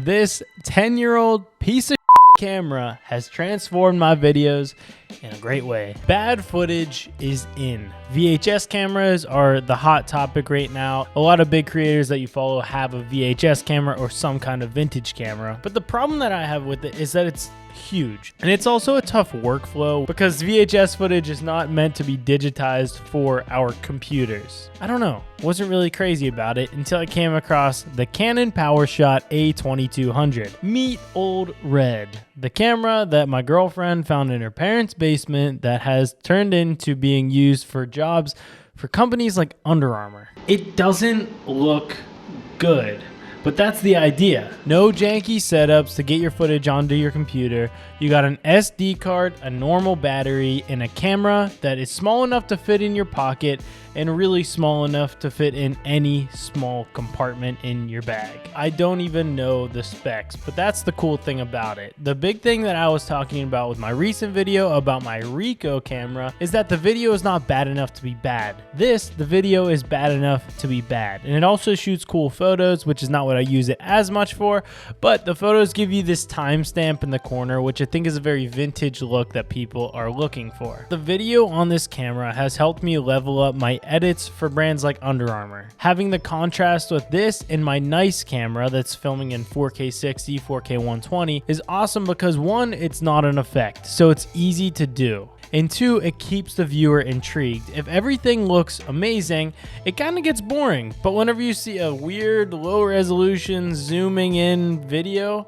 This 10-year-old piece of camera has transformed my videos in a great way. Bad footage is in. VHS cameras are the hot topic right now. A lot of big creators that you follow have a VHS camera or some kind of vintage camera. But the problem that I have with it is that it's huge. And it's also a tough workflow because VHS footage is not meant to be digitized for our computers. I don't know. Wasn't really crazy about it until I came across the Canon PowerShot A2200. Meet Old Red, the camera that my girlfriend found in her parents' basement that has turned into being used for jobs for companies like Under Armour. It doesn't look good, but that's the idea. No janky setups to get your footage onto your computer. You got an SD card, a normal battery, and a camera that is small enough to fit in your pocket and really small enough to fit in any small compartment in your bag. I don't even know the specs, but that's the cool thing about it. The big thing that I was talking about with my recent video about my Ricoh camera is that the video is not bad enough to be bad. The video is bad enough to be bad. And it also shoots cool photos, which is not what I use it as much for, but the photos give you this timestamp in the corner, which I think is a very vintage look that people are looking for. The video on this camera has helped me level up my edits for brands like Under Armour. Having the contrast with this and my nice camera that's filming in 4K 60, 4K 120 is awesome because one, it's not an effect, so it's easy to do. And two, it keeps the viewer intrigued. If everything looks amazing, it kind of gets boring. But whenever you see a weird, low resolution, zooming in video,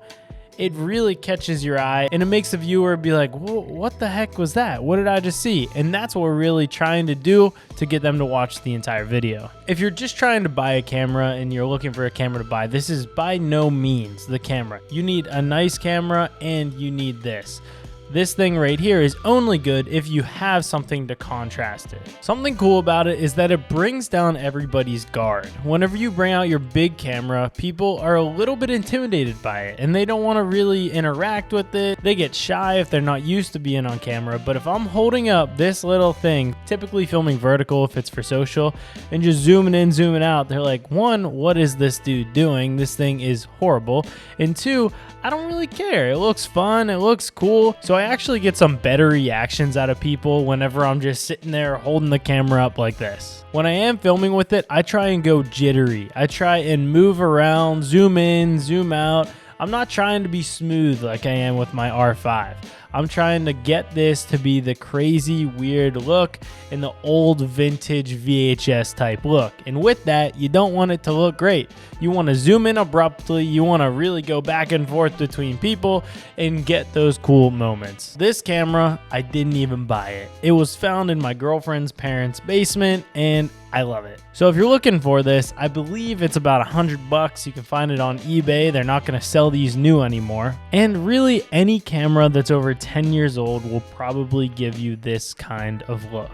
it really catches your eye and it makes the viewer be like, whoa, what the heck was that? What did I just see? And that's what we're really trying to do to get them to watch the entire video. If you're just trying to buy a camera and you're looking for a camera to buy, this is by no means the camera. You need a nice camera and you need this. This thing right here is only good if you have something to contrast it. Something cool about it is that it brings down everybody's guard. Whenever you bring out your big camera, people are a little bit intimidated by it and they don't want to really interact with it. They get shy if they're not used to being on camera. But if I'm holding up this little thing, typically filming vertical if it's for social, and just zooming in, zooming out, they're like, one, what is this dude doing? This thing is horrible. And two, I don't really care. It looks fun. It looks cool. So I actually get some better reactions out of people whenever I'm just sitting there holding the camera up like this. When I am filming with it, I try and go jittery. I try and move around, zoom in, zoom out. I'm not trying to be smooth like I am with my R5. I'm trying to get this to be the crazy, weird look in the old vintage VHS type look. And with that, you don't want it to look great. You want to zoom in abruptly. You want to really go back and forth between people and get those cool moments. This camera, I didn't even buy it. It was found in my girlfriend's parents' basement and I love it. So if you're looking for this, I believe it's about $100. You can find it on eBay. They're not going to sell these new anymore. And really any camera that's over 10 years old will probably give you this kind of look.